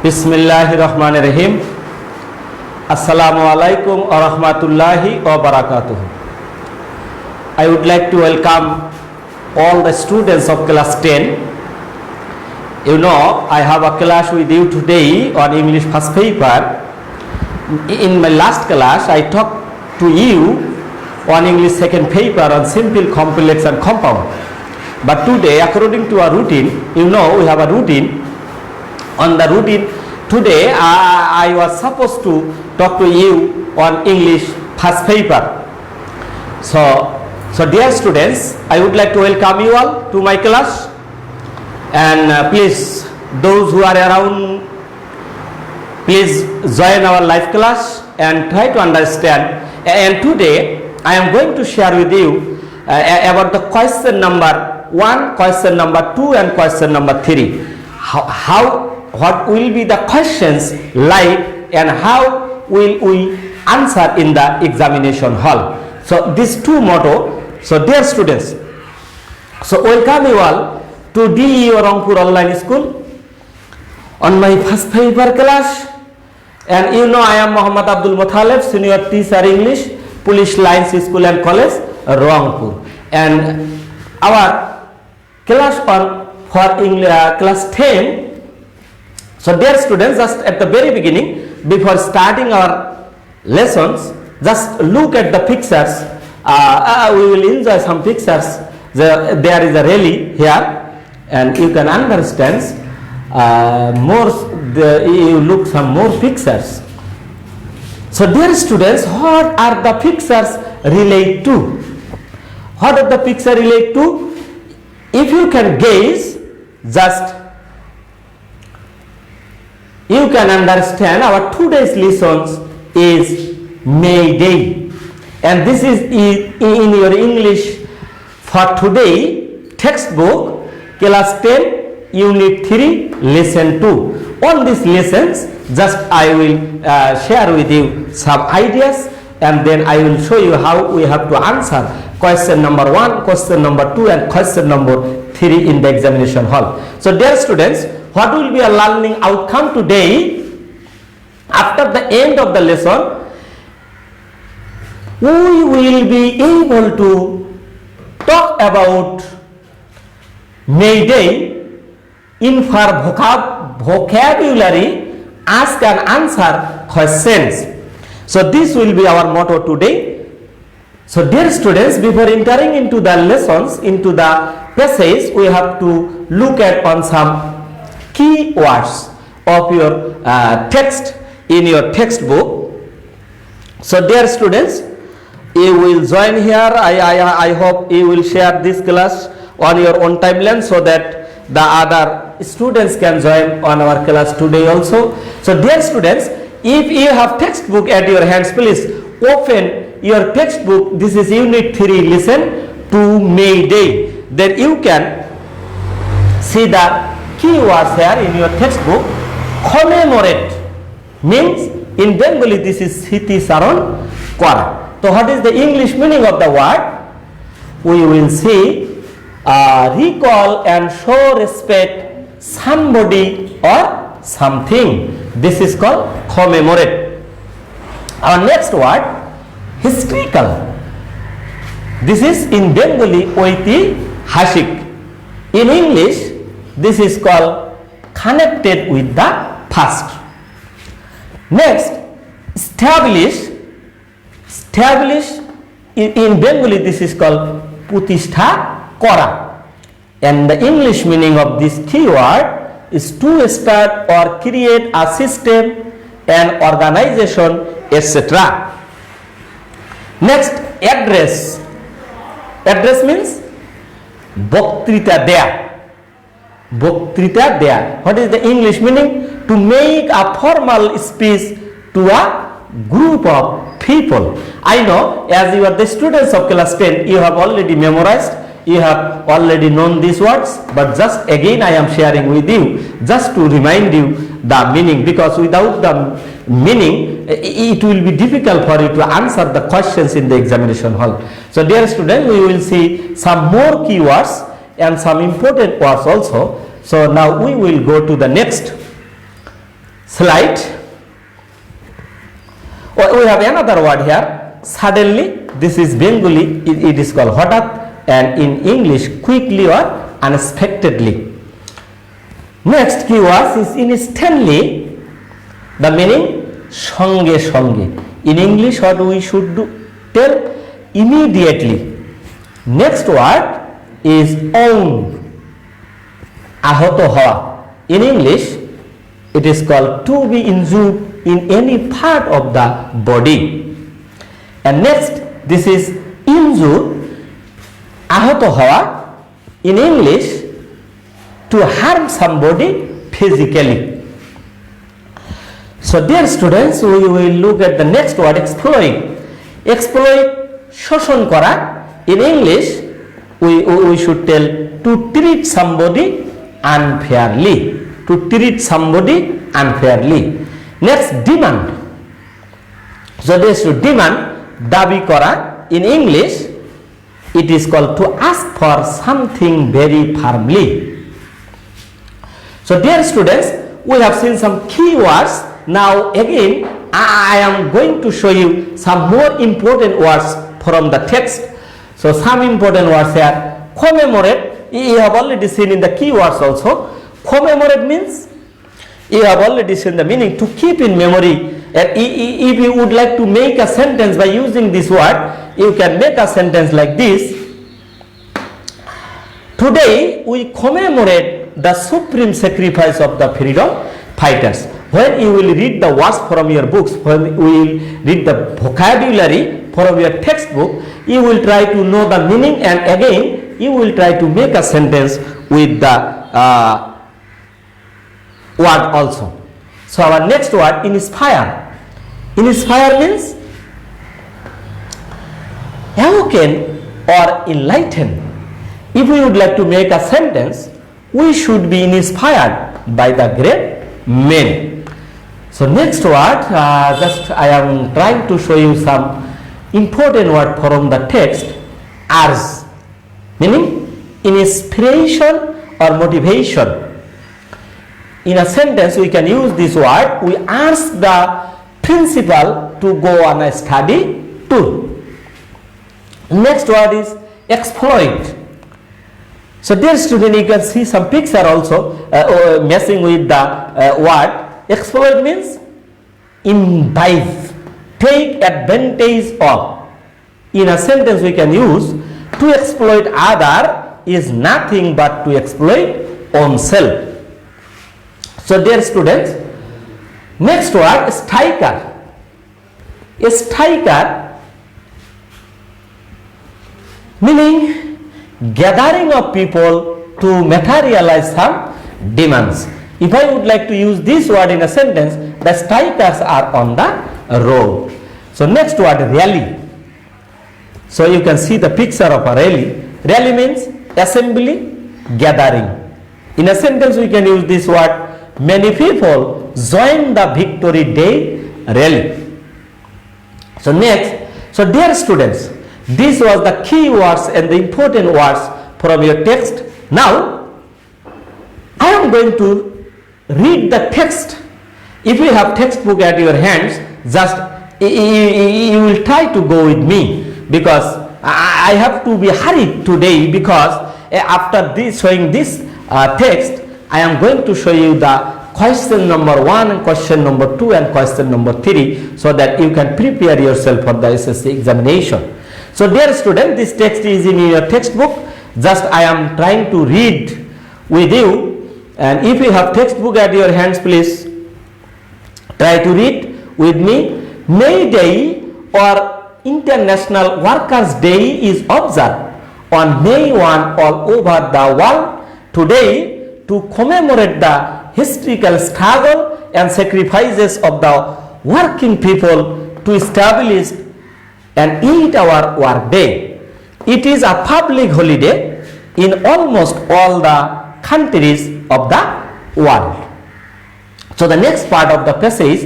Bismillahirrahmanirrahim. Assalamualaikum warahmatullahi wabarakatuh. I would like to welcome all the students of class 10. You know, I have a class with you today on English first paper. In my last class, I talked to you on English second paper on simple, complex and compound. But today, according to our routine, you know, we have a routine. On the routine, today I was supposed to talk to you on English first paper. So dear students, I would like to welcome you all to my class. And please, those who are around, please join our live class and try to understand. And today, I am going to share with you about the question number 1, question number 2 and question number 3. What will be the questions like and how will we answer in the examination hall. So these two motto. So dear students, so welcome you all to DEO Rangpur Online School on my first paper class. And you know, I am Muhammad Abdul Muttalib, senior teacher English, Police Lines School and College, Rangpur. And our class for English, class 10. So dear students, just at the very beginning, before starting our lessons, just look at the pictures. We will enjoy some pictures. There is a rally here, and you can understand you look some more pictures. So dear students, what are the pictures relate to? What are the picture relate to? If you can guess, just you can understand our today's lessons is May Day, and this is in your English for today textbook class 10 unit 3 lesson 2. On these lessons, just I will share with you some ideas, and then I will show you how we have to answer question number 1, question number 2 and question number 3 in the examination hall. So dear students, what will be a learning outcome today? After the end of the lesson, we will be able to talk about May Day in for vocabulary, ask and answer questions. So this will be our motto today. So dear students, before entering into the lessons, into the passage, we have to look at on some key words of your text in your textbook. So dear students, you will join here. I hope you will share this class on your own timeline so that the other students can join on our class today also. So dear students, if you have textbook at your hands, please open your textbook. This is unit 3 lesson to May Day. Then you can see the keywords here in your textbook. Commemorate means in Bengali this is Siti Saron Kora. So what is the English meaning of the word? We will see recall and show respect somebody or something. This is called commemorate. Our next word, historical. This is in Bengali Oitihashik. In English, this is called connected with the past. Next, establish. Establish in Bengali this is called Putishtha Kora. And the English meaning of this keyword is to start or create a system, an organization, etc. Next, address. Address means Boktrita Deya. Boktrita Deya. What is the English meaning? To make a formal speech to a group of people. I know as you are the students of class 10, you have already memorized, you have already known these words, but just again I am sharing with you just to remind you the meaning, because without the meaning it will be difficult for you to answer the questions in the examination hall. So dear students, we will see some more keywords and some important words also. So now we will go to the next. slide. We have another word here, suddenly. This is Bengali, it is called hotat, and in English quickly or unexpectedly. Next keyword is instantly. The meaning songe songe. In English what we should do? Tell immediately. Next word is own. Ahoto hawa. In English it is called to be injured in any part of the body. And next, this is injured, ahoto hawa. In English, to harm somebody physically. So dear students, we will look at the next word, exploit. Exploit, shoshon kora. In English, we should tell to treat somebody unfairly. To treat somebody unfairly. Next, demand. So this to demand, dabi kora. In English, it is called to ask for something very firmly. So dear students, we have seen some keywords. Now again, I am going to show you some more important words from the text. So some important words here. Commemorate, you have already seen in the keywords also. Commemorate means, you have already seen the meaning, to keep in memory. And if you would like to make a sentence by using this word, you can make a sentence like this. Today we commemorate the supreme sacrifice of the freedom fighters. When you will read the words from your books, when you will read the vocabulary from your textbook, you will try to know the meaning, and again you will try to make a sentence with the word also. So our next word, inspire. Inspire means awaken or enlighten. If we would like to make a sentence, we should be inspired by the great men. So next word, just I am trying to show you some important word from the text. Urge, meaning inspiration or motivation. In a sentence we can use this word. We ask the principal to go on a study tour. Next word is exploit. So dear student, you can see some picture also messing with the word. Exploit means imbibe, take advantage of. In a sentence we can use, to exploit other is nothing but to exploit oneself. So dear students, next word, striker. A striker meaning gathering of people to materialize some demands. If I would like to use this word in a sentence, the strikers are on the road. So next word, rally. So you can see the picture of a rally. Rally means assembly, gathering. In a sentence we can use this word. Many people join the Victory Day rally. So next, so dear students, this was the key words and the important words from your text. Now I am going to read the text. If you have textbook at your hands, just you will try to go with me, because I have to be hurried today, because after this showing this text, I am going to show you the question number 1 and question number 2 and question number 3, so that you can prepare yourself for the SSC examination. So dear student, this text is in your textbook. Just I am trying to read with you, and if you have textbook at your hands, please try to read with me. May Day or International Workers' Day is observed on May 1 all over the world today to commemorate the historical struggle and sacrifices of the working people to establish an 8-hour work day. It is a public holiday in almost all the countries of the world. So the next part of the passage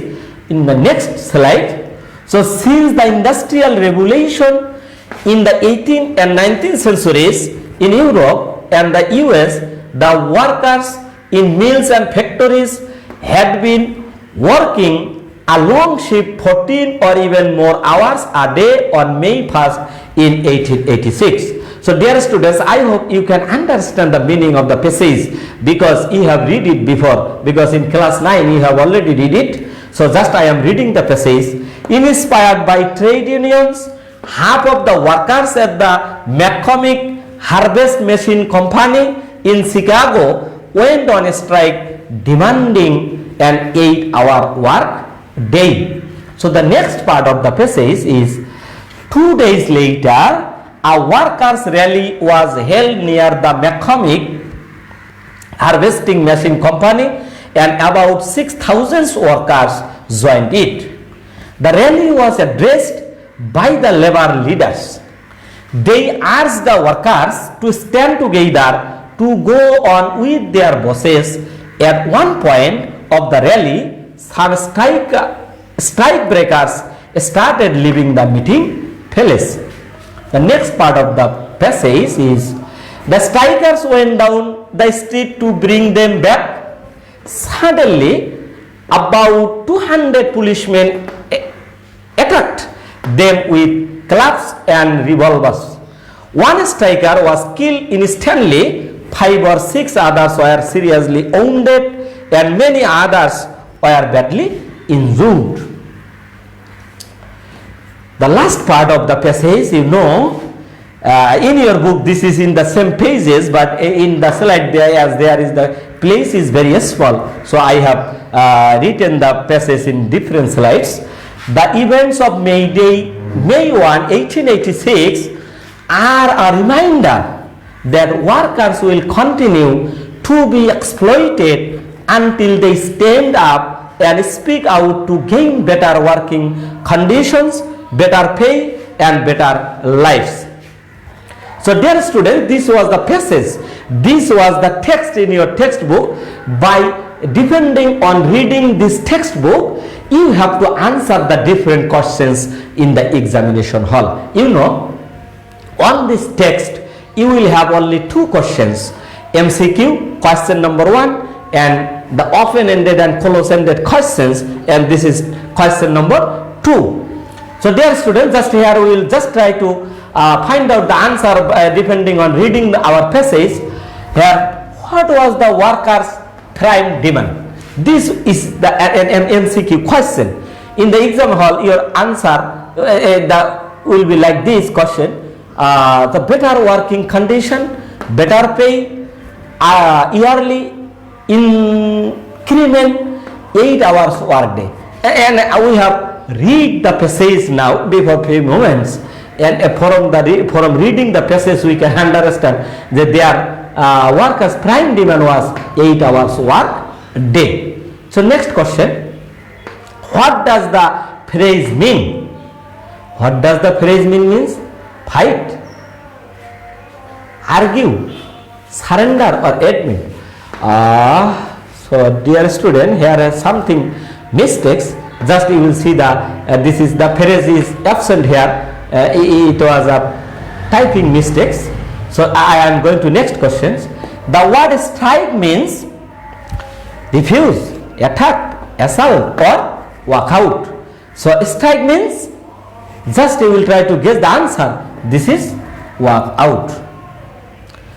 in the next slide. So since the industrial revolution in the 18th and 19th centuries in Europe and the US, the workers in mills and factories had been working a long shift 14 or even more hours a day on May 1st in 1886. So dear students, I hope you can understand the meaning of the passage because you have read it before, because in class 9 you have already read it. So just I am reading the passage. Inspired by trade unions, half of the workers at the McCormick Harvest Machine Company in Chicago went on a strike demanding an 8-hour work day. So the next part of the passage is 2 days later, a workers' rally was held near the McCormick Harvesting Machine Company and about 6,000 workers joined it. The rally was addressed by the labor leaders. They urged the workers to stand together to go on with their bosses. At one point of the rally, some strike breakers started leaving the meeting place. The next part of the passage is the strikers went down the street to bring them back. Suddenly, about 200 policemen attacked them with clubs and revolvers. One striker was killed instantly, 5 or 6 others were seriously wounded, and many others were badly injured. The last part of the passage, in your book this is in the same pages, but in the slide there is the place is very small, so I have written the passage in different slides. The events of May 1, 1886 are a reminder that workers will continue to be exploited until they stand up and speak out to gain better working conditions, better pay and better lives. So dear students, this was the passage, this was the text in your textbook. By depending on reading this textbook, you have to answer the different questions in the examination hall. On this text you will have only 2 questions, MCQ question number 1 and the open-ended and close-ended questions, and this is question number 2. So dear students, just here we will just try to find out the answer depending on reading our passage. Here, what was the workers' prime demand? This is an MCQ question. In the exam hall, your answer will be like this question: the better working condition, better pay, yearly increment, 8 hours work day. And we have read the passage now before few moments, and from reading the passage we can understand that their workers' prime demand was 8 hours work day. So next question, what does the phrase mean? What does the phrase means? Fight, argue, surrender or admit. So dear student, here are something mistakes. Just you will see that this is the phrase is absent here. It was a typing mistakes. So I am going to next questions. The word strike means refuse, attack, assault or walk out. So strike means, just you will try to guess the answer. This is walk out.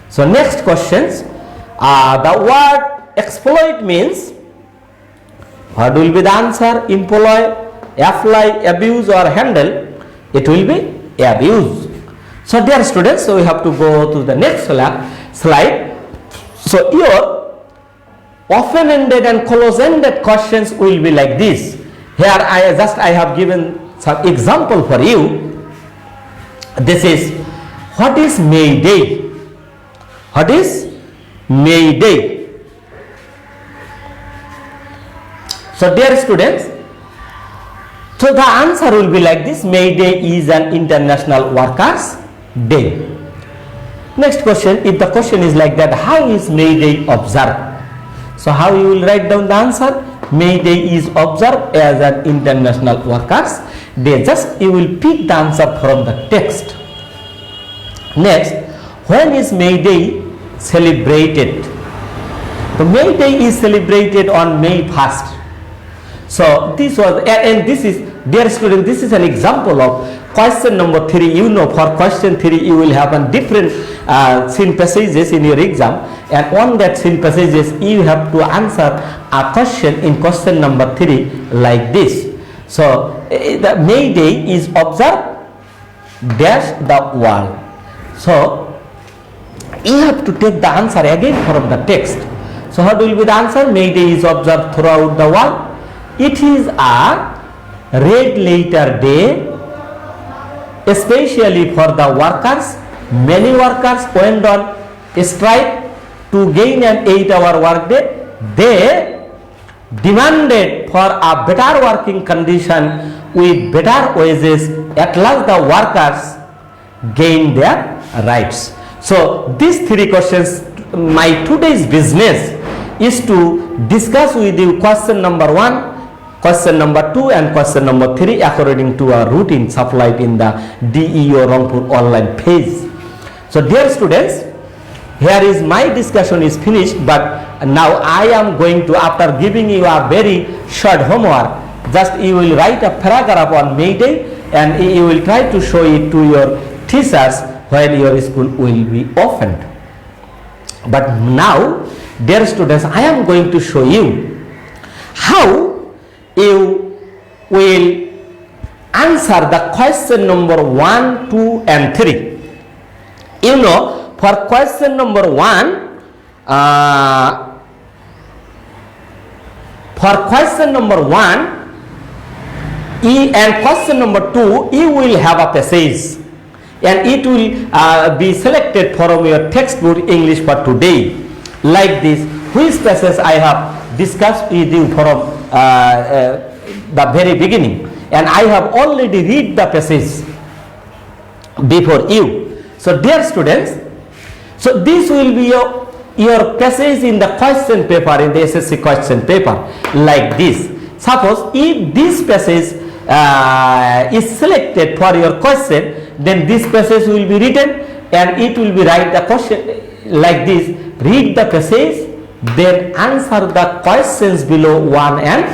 So next questions. The word exploit means, what will be the answer? Employ, apply, abuse or handle? It will be abuse. So dear students, so we have to go to the next slide. So your open-ended and close-ended questions will be like this. Here I have given some example for you. This is, what is May Day? What is May Day? So dear students, so the answer will be like this: May Day is an International Workers' Day. Next question, if the question is like that, how is May Day observed? So how you will write down the answer? May Day is observed as an International Workers' Day. Just you will pick the answer from the text. Next, when is May Day celebrated? The May Day is celebrated on May 1st. So this was, and this is, dear student, this is an example of question number 3. You know, for question 3 you will have a different scene passages in your exam, and on that scene passages you have to answer a question in question number 3 like this. So the May Day is observed dash the world. So you have to take the answer again from the text. So what will be the answer? May Day is observed throughout the world. It is a red letter day, especially for the workers. Many workers went on strike to gain an 8-hour workday. They demanded for a better working condition with better wages. At last the workers gained their rights. So these 3 questions, my today's business is to discuss with you question number 1, question number 2 and question number 3 according to our routine supplied in the DEO Rangpur online page. So dear students, here is my discussion is finished, but now I am going to, after giving you a very short homework, just you will write a paragraph on May Day and you will try to show it to your teachers when your school will be opened. But now, dear students, I am going to show you how you will answer the question number 1, 2 and 3. You know, for question number 1, and question number 2, you will have a passage and it will be selected from your textbook English for today like this, which passage I have discussed with you from the very beginning, and I have already read the passage before you. So dear students, so this will be your passage in the question paper, in the SSC question paper like this. Suppose if this passage is selected for your question, then this passage will be written and it will be write the question like this. Read the passage, then answer the questions below 1 and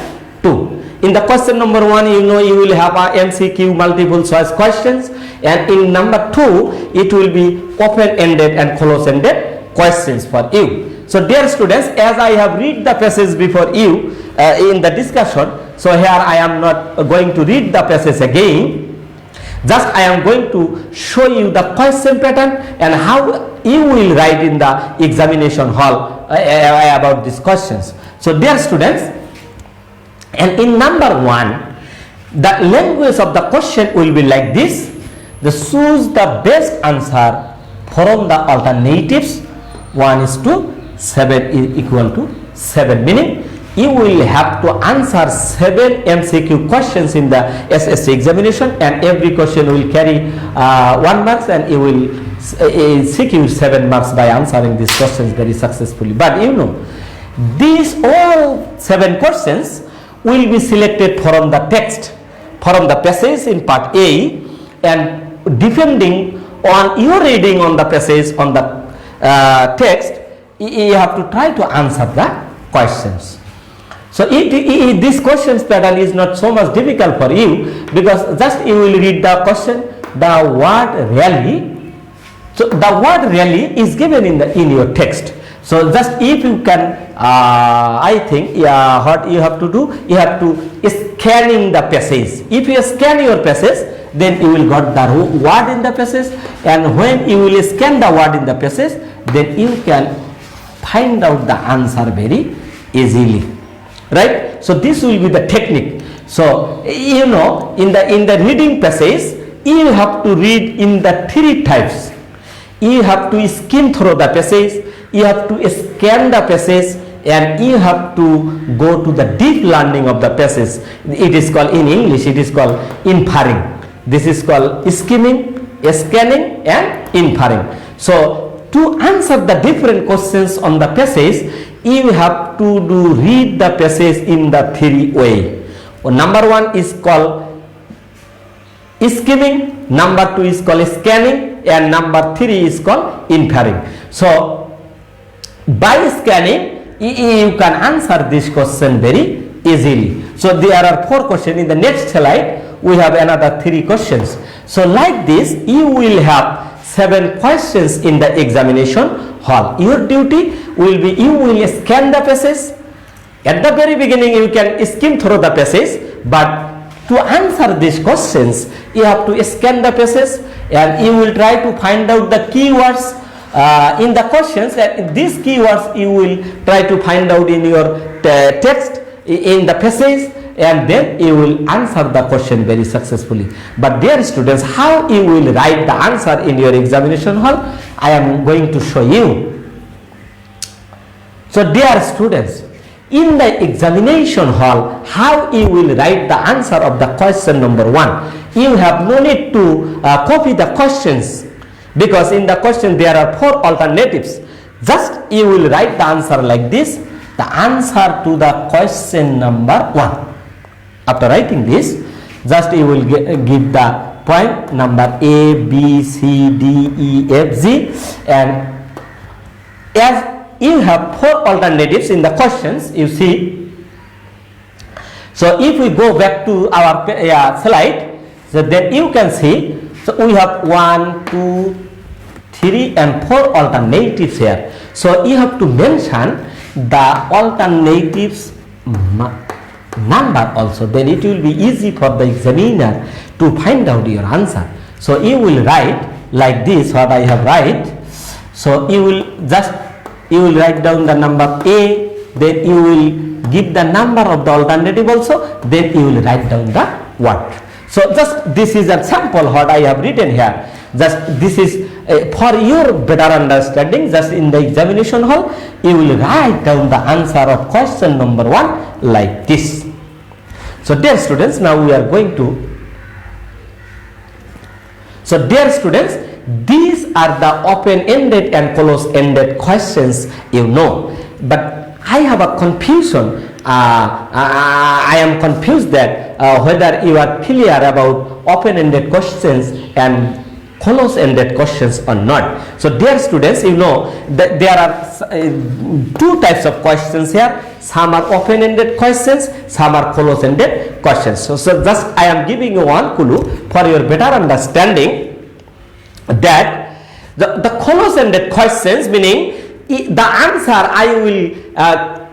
2. In the question number 1, you know, you will have a MCQ multiple choice questions, and in number 2 it will be open-ended and close-ended questions for you. So dear students, as I have read the passage before you in the discussion, so here I am not going to read the passage again. Just I am going to show you the question pattern and how you will write in the examination hall about these questions. So dear students, and in number 1, the language of the question will be like this. Choose the best answer from the alternatives. 1:7 is equal to 7, meaning you will have to answer 7 MCQ questions in the SSC examination, and every question will carry 1 mark, and you will secure 7 marks by answering these questions very successfully. But you know, these all 7 questions will be selected from the text, from the passage in part A, and depending on your reading on the passage on the text, you have to try to answer the questions. So this questions pattern is not so much difficult for you, because just you will read the question, the word really. So the word really is given in your text. So just if you can, I think what you have to do, you have to scanning the passage. If you scan your passage, then you will got the word in the passage, and when you will scan the word in the passage, then you can find out the answer very easily, right? So this will be the technique. So you know, in the reading passage, you have to read in the 3 types. You have to skim through the passage, you have to scan the passage, and you have to go to the deep learning of the passage. It is called, in English it is called inferring. This is called skimming, scanning and inferring. So to answer the different questions on the passage, you have to read the passage in the 3 way. Number 1 is called skimming, number 2 is called scanning, and number 3 is called inferring. So by scanning, you can answer this question very easily. So there are 4 questions. In the next slide, we have another 3 questions. So like this, you will have 7 questions in the examination hall. Your duty will be, you will scan the passage. At the very beginning, you can skim through the passage, but to answer these questions, you have to scan the passage and you will try to find out the keywords in the questions, and these keywords you will try to find out in your text in the passage, and then you will answer the question very successfully. But dear students, how you will write the answer in your examination hall, I am going to show you. So dear students, in the examination hall, how you will write the answer of the question number 1. You have no need to copy the questions, because in the question there are 4 alternatives. Just you will write the answer like this, the answer to the question number 1. After writing this, just you will give the point number A, B, C, D, E, F, Z, and as you have 4 alternatives in the questions, you see. So if we go back to our slide, so then you can see, so we have 1, 2, 3 and 4 alternatives here. So you have to mention the alternatives number also, then it will be easy for the examiner to find out your answer. So you will write like this, what I have write. So you will write down the number A, then you will give the number of the alternative also, then you will write down the word. So just this is a sample what I have written here. Just this is for your better understanding. Just in the examination hall, you will write down the answer of question number 1 like this. So dear students, now we are going to. So dear students, these are the open-ended and close-ended questions, you know. But I have a confusion. I am confused that whether you are clear about open-ended questions and close-ended questions or not. So dear students, you know that there are 2 types of questions here. Some are open-ended questions, some are close-ended questions. So just I am giving you one clue for your better understanding, that the close-ended questions, meaning the answer I will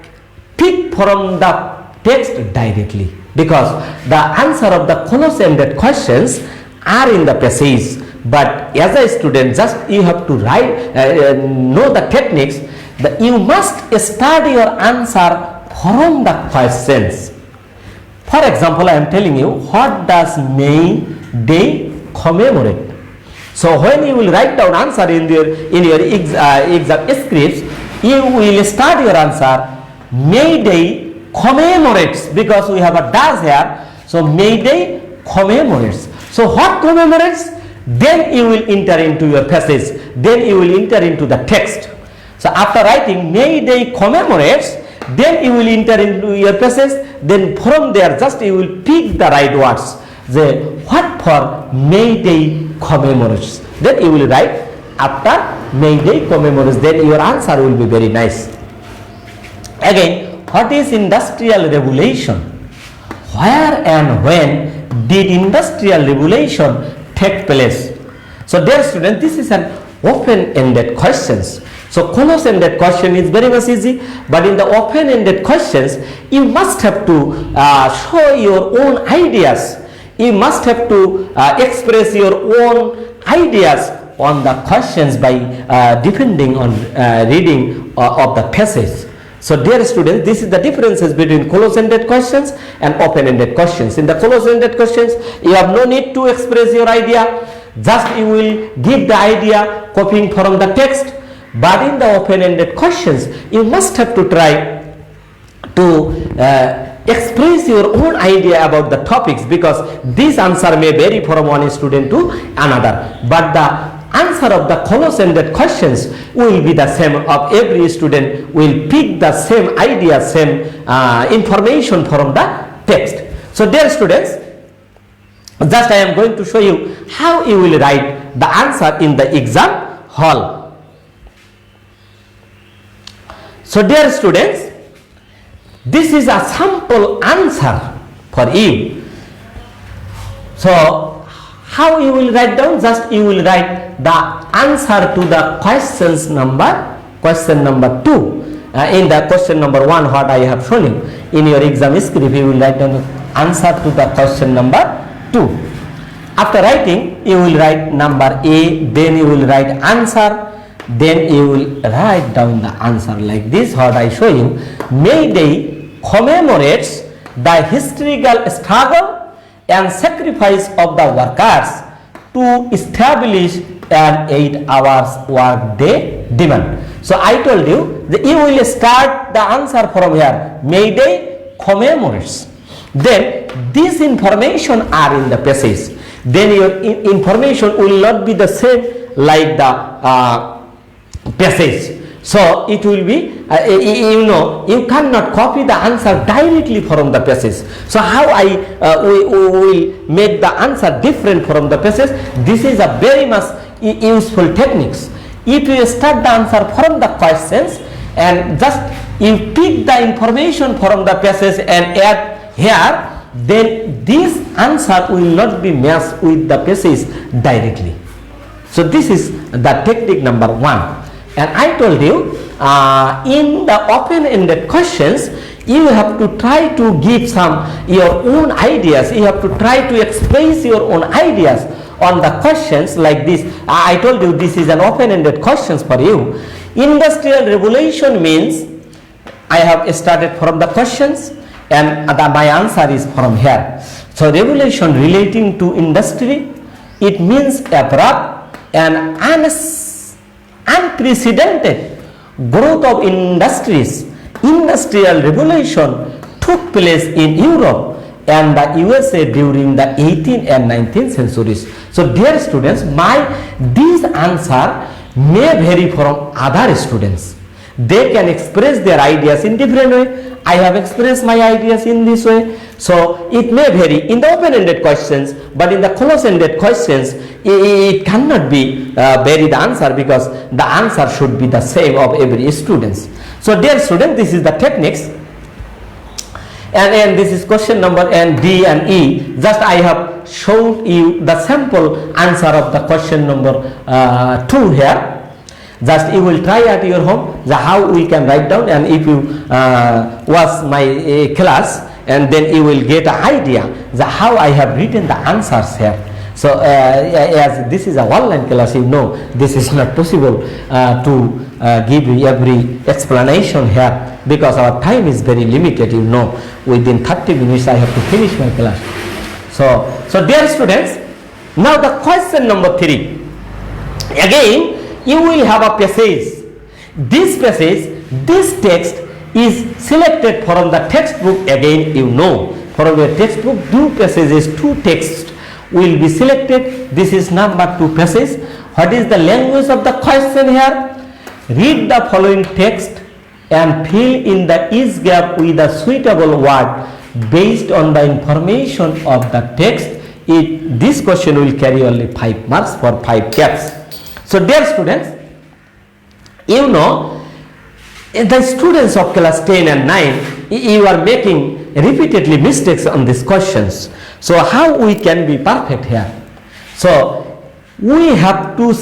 pick from the text directly, because the answer of the close-ended questions are in the passage. But as a student, just you have to write, know the techniques, that you must start your answer from the questions. For example, I am telling you, what does May Day commemorate? So when you will write down answer in your exam scripts, you will start your answer, May Day commemorates, because we have a dash here. So May Day commemorates. So what commemorates? Then you will enter into your passage, then you will enter into the text. So after writing May Day commemorates, then you will enter into your passage, then from there just you will pick the right words. The what for May Day commemorates, then you will write after May Day commemorates, then your answer will be very nice. Again, what is industrial revolution? Where and when did industrial revolution take place? So dear student, this is an open-ended questions. So close-ended question is very much easy, but in the open-ended questions, you must have to show your own ideas. You must have to express your own ideas on the questions by depending on reading of the passage. So dear students, this is the differences between close-ended questions and open-ended questions. In the close-ended questions, you have no need to express your idea, just you will give the idea copying from the text. But in the open-ended questions, you must have to try to express your own idea about the topics, because this answer may vary from one student to another. But the answer of the close-ended questions will be the same of every student, will pick the same idea, same information from the text. So dear students, just I am going to show you how you will write the answer in the exam hall. So dear students, this is a sample answer for you. So how you will write down? Just you will write the answer to the question number 2. In the question number 1, what I have shown you in your exam script, you will write down the answer to the question number 2. After writing, you will write number A, then you will write answer, then you will write down the answer like this. What I show you: May Day commemorates the historical struggle and sacrifice of the workers to establish an 8 hours work day demand. So I told you that you will start the answer from here. May Day commemorates. Then this information are in the passage. Then your information will not be the same like the passage. So it will be, you cannot copy the answer directly from the passage. So how we will make the answer different from the passage? This is a very much useful techniques. If you start the answer from the questions and just you pick the information from the passage and add here, then this answer will not be matched with the passage directly. So this is the technique number 1. And I told you in the open-ended questions, you have to try to give some your own ideas. You have to try to express your own ideas on the questions like this. I told you this is an open-ended questions for you. Industrial revolution means I have started from the questions and my answer is from here. So revolution relating to industry, it means abrupt and unprecedented growth of industries. Industrial revolution took place in Europe and the USA during the 18th and 19th centuries. So dear students, this answer may vary from other students. They can express their ideas in different way. I have expressed my ideas in this way. So it may vary in the open-ended questions, but in the close-ended questions, it cannot be vary the answer, because the answer should be the same of every students. So dear student, this is the techniques. And this is question number and D and E. Just I have shown you the sample answer of the question number 2 here. Just you will try at your home how we can write down, and if you watch my class, and then you will get an idea how I have written the answers here. So as this is a online class, you know this is not possible to give you every explanation here, because our time is very limited. You know, within 30 minutes I have to finish my class. So dear students, now the question number 3. Again, you will have a passage. This passage, this text is selected from the textbook. Again, you know, from your textbook, 2 passages, 2 texts will be selected. This is number 2 passage. What is the language of the question here? Read the following text and fill in the each gap with a suitable word based on the information of the text. This question will carry only 5 marks for 5 gaps. So dear students, you know, the students of class 10 and 9, you are making repeatedly mistakes on these questions. So how we can be perfect here? So we have to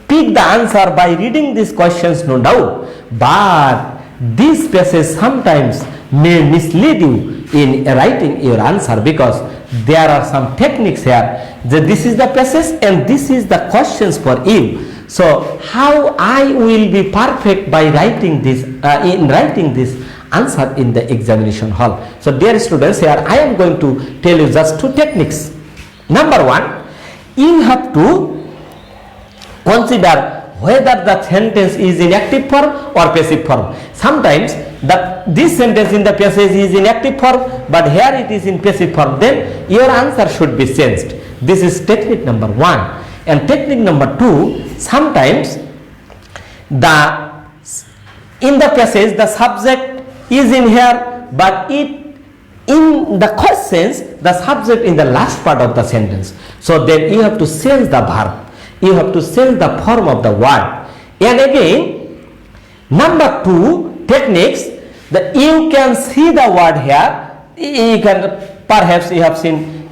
pick the answer by reading these questions, no doubt, but this passage sometimes may mislead you in writing your answer, because there are some techniques here. This is the passage and this is the questions for you. So how I will be perfect by writing this answer in the examination hall? So dear students, here I am going to tell you just 2 techniques. Number 1, you have to consider whether the sentence is in active form or passive form. Sometimes this sentence in the passage is in active form, but here it is in passive form. Then your answer should be changed. This is technique number 1. And technique number 2, sometimes in the passage the subject is in here, but in the questions the subject in the last part of the sentence. So then you have to change the verb. You have to change the form of the word. And again, number 2 techniques, that you can see the word here, you can perhaps you have seen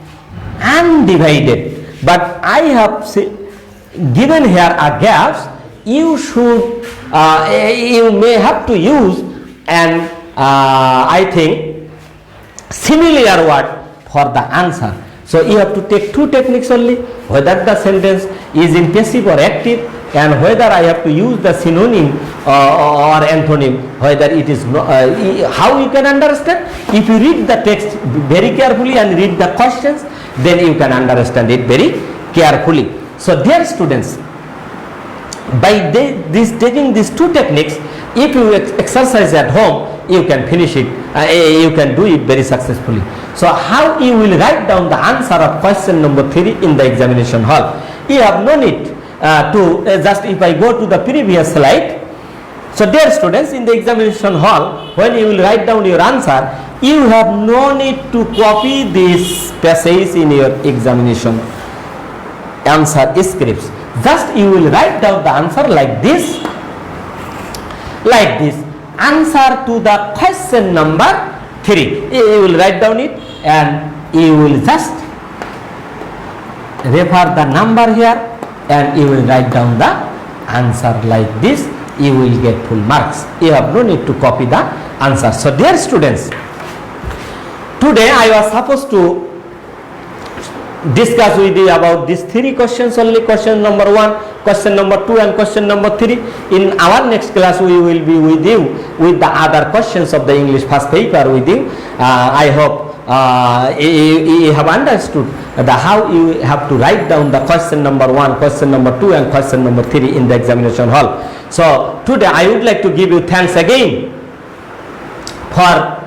undivided, but I have given here a gaps. You should, you may have to use an, I think, similar word for the answer. So you have to take two techniques only, whether the sentence is in passive or active, and whether I have to use the synonym or antonym, whether it is how you can understand. If you read the text very carefully and read the questions, then you can understand it very carefully. So dear students, by taking these two techniques, if you exercise at home, you can finish it, you can do it very successfully. So how you will write down the answer of question number 3 in the examination hall? You have no need to just, if I go to the previous slide. So dear students, in the examination hall, when you will write down your answer, you have no need to copy this passage in your examination answer scripts. Just you will write down the answer like this, answer to the question number 3. You will write down it and you will just refer the number here and you will write down the answer like this. You will get full marks. You have no need to copy the answer. So dear students, today I was supposed to discuss with you about these 3 questions only, question number 1, question number 2 and question number 3. In our next class we will be with you with the other questions of the English first paper with you. I hope you have understood how you have to write down the question number 1, question number 2 and question number 3 in the examination hall. So today I would like to give you thanks again for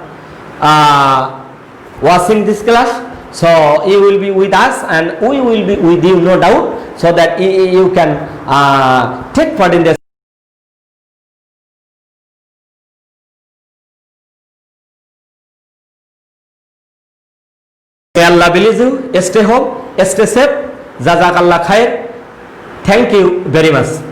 watching this class. So you will be with us and we will be with you, no doubt, so that you can take part in the May Allah bless you. Stay home, stay safe. Jazakallah khair. Thank you very much.